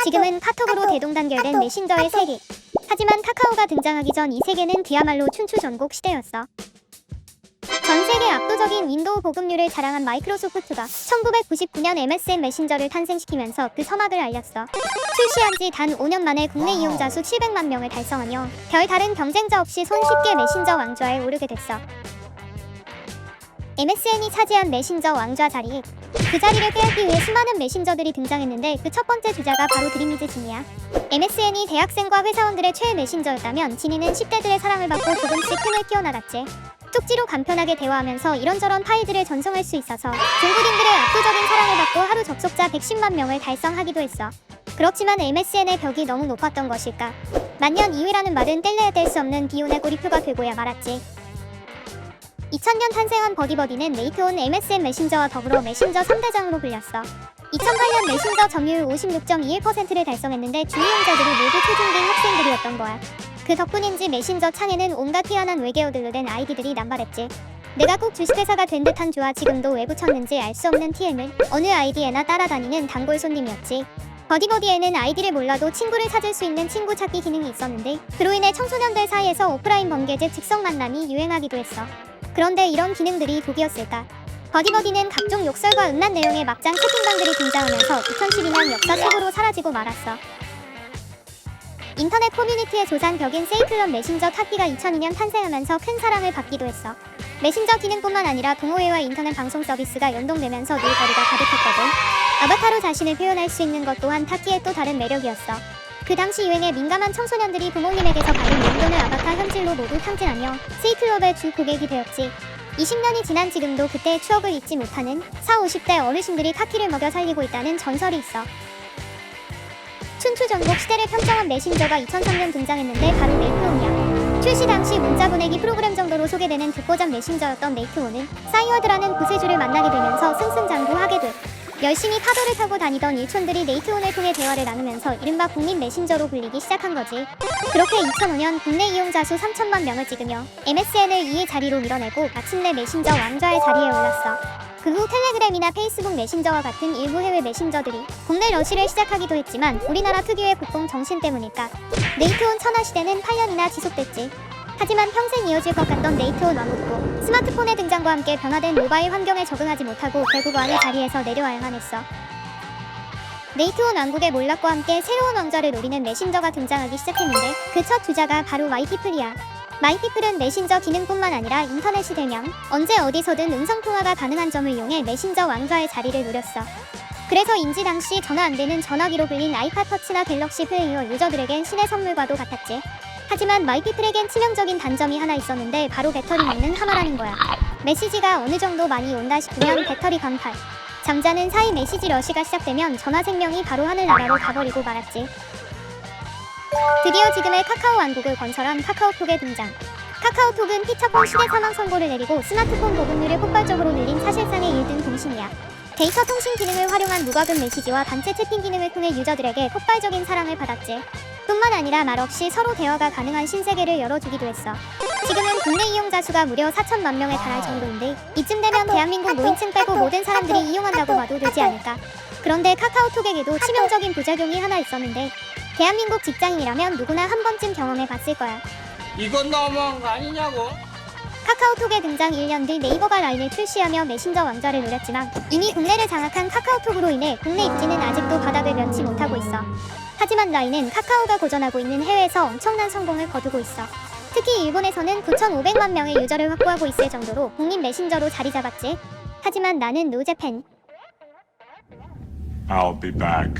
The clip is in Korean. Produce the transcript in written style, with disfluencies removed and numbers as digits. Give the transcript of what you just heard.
지금은 카톡으로 대동단결된 메신저의 세계. 하지만 카카오가 등장하기 전 이 세계는 그야말로 춘추전국 시대였어. 전 세계 압도적인 윈도우 보급률을 자랑한 마이크로소프트가 1999년 MSN 메신저를 탄생시키면서 그 서막을 알렸어. 출시한 지 단 5년 만에 국내 이용자 수 700만 명을 달성하며 별다른 경쟁자 없이 손쉽게 메신저 왕좌에 오르게 됐어. MSN이 차지한 메신저 왕좌 자리. 그 자리를 빼앗기 위해 수많은 메신저들이 등장했는데 그 첫 번째 주자가 바로 드림이즈 진이야. MSN이 대학생과 회사원들의 최애 메신저였다면 진이는 10대들의 사랑을 받고 조금씩 틈을 키워나갔지. 쪽지로 간편하게 대화하면서 이런저런 파일들을 전송할 수 있어서 중국인들의 압도적인 사랑을 받고 하루 접속자 110만 명을 달성하기도 했어. 그렇지만 MSN의 벽이 너무 높았던 것일까? 만년 2위라는 말은 뗄래야 뗄 수 없는 비운의 꼬리표가 되고야 말았지. 2000년 탄생한 버디버디는 네이트온 MSN 메신저와 더불어 메신저 3대장으로 불렸어. 2008년 메신저 점유율 56.21%를 달성했는데 주이용자들이 모두 초중딩 학생들이었던 거야. 그 덕분인지 메신저 창에는 온갖 희한한 외계어들로 된 아이디들이 남발했지. 내가 꼭 주식회사가 된 듯한 주와 지금도 왜 붙였는지 알 수 없는 TM을 어느 아이디에나 따라다니는 단골 손님이었지. 버디버디에는 아이디를 몰라도 친구를 찾을 수 있는 친구 찾기 기능이 있었는데 그로 인해 청소년들 사이에서 오프라인 번개제 즉석 만남이 유행하기도 했어. 그런데 이런 기능들이 독이었을까? 버디버디는 각종 욕설과 음란 내용의 막장 채팅방들이 등장하면서 2012년 역사 속으로 사라지고 말았어. 인터넷 커뮤니티의 조상벽인 세이클럽 메신저 탑기가 2002년 탄생하면서 큰 사랑을 받기도 했어. 메신저 기능뿐만 아니라 동호회와 인터넷 방송 서비스가 연동되면서 놀거리가 가득했거든. 아바타로 자신을 표현할 수 있는 것 또한 탑기의 또 다른 매력이었어. 그 당시 유행에 민감한 청소년들이 부모님에게서 받은 용돈을 아바타 현질로 모두 탕진하며 세이클럽의 주 고객이 되었지. 20년이 지난 지금도 그때의 추억을 잊지 못하는 40, 50대 어르신들이 타키를 먹여 살리고 있다는 전설이 있어. 춘추전국 시대를 편성한 메신저가 2003년 등장했는데 바로 네이트온이야. 출시 당시 문자 보내기 프로그램 정도로 소개되는 듣보잡 메신저였던 네이트온은 싸이워드라는 구세주를 만나게 되면서 승승장구하게 돼. 열심히 파도를 타고 다니던 일촌들이 네이트온을 통해 대화를 나누면서 이른바 국민 메신저로 불리기 시작한 거지. 그렇게 2005년 국내 이용자 수 3천만 명을 찍으며 MSN을 2위 자리로 밀어내고 마침내 메신저 왕좌의 자리에 올랐어. 그 후 텔레그램이나 페이스북 메신저와 같은 일부 해외 메신저들이 국내 러시를 시작하기도 했지만 우리나라 특유의 국뽕 정신 때문일까? 네이트온 천하 시대는 8년이나 지속됐지. 하지만 평생 이어질 것 같던 네이트온 왕국도 스마트폰의 등장과 함께 변화된 모바일 환경에 적응하지 못하고 결국 왕의 자리에서 내려와야만 했어. 네이트온 왕국의 몰락과 함께 새로운 왕좌를 노리는 메신저가 등장하기 시작했는데 그 첫 주자가 바로 마이피플이야. 마이피플은 메신저 기능뿐만 아니라 인터넷이 되면 언제 어디서든 음성통화가 가능한 점을 이용해 메신저 왕좌의 자리를 노렸어. 그래서인지 당시 전화 안되는 전화기로 불린 아이팟 터치나 갤럭시 플레이어 유저들에겐 신의 선물과도 같았지. 하지만 마이피플에겐 치명적인 단점이 하나 있었는데 바로 배터리 먹는 하마라는 거야. 메시지가 어느 정도 많이 온다 싶으면 배터리 강탈. 잠자는 사이 메시지 러시가 시작되면 전화 생명이 바로 하늘나라로 가버리고 말았지. 드디어 지금의 카카오 왕국을 건설한 카카오톡의 등장. 카카오톡은 피처폰 시대 사망 선고를 내리고 스마트폰 보급률을 폭발적으로 늘린 사실상의 1등 통신이야. 데이터 통신 기능을 활용한 무과금 메시지와 단체 채팅 기능을 통해 유저들에게 폭발적인 사랑을 받았지. 뿐만 아니라 말없이 서로 대화가 가능한 신세계를 열어주기도 했어. 지금은 국내 이용자 수가 무려 4천만 명에 달할 정도인데 이쯤 되면 대한민국 노인층 빼고 모든 사람들이 이용한다고 봐도 되지 않을까. 그런데 카카오톡에게도 치명적인 부작용이 하나 있었는데 대한민국 직장인이라면 누구나 한 번쯤 경험해봤을 거야. 이건 너무한 거 아니냐고? 카카오톡의 등장 1년 뒤 네이버가 라인을 출시하며 메신저 왕좌를 노렸지만 이미 국내를 장악한 카카오톡으로 인해 국내 입지는 아직도 바닥을 면치 못하고 있어. 하지만 라인은 카카오가 고전하고 있는 해외에서 엄청난 성공을 거두고 있어. 특히 일본에서는 9,500만 명의 유저를 확보하고 있을 정도로 국민 메신저로 자리 잡았지. 하지만 나는 노제팬. I'll be back.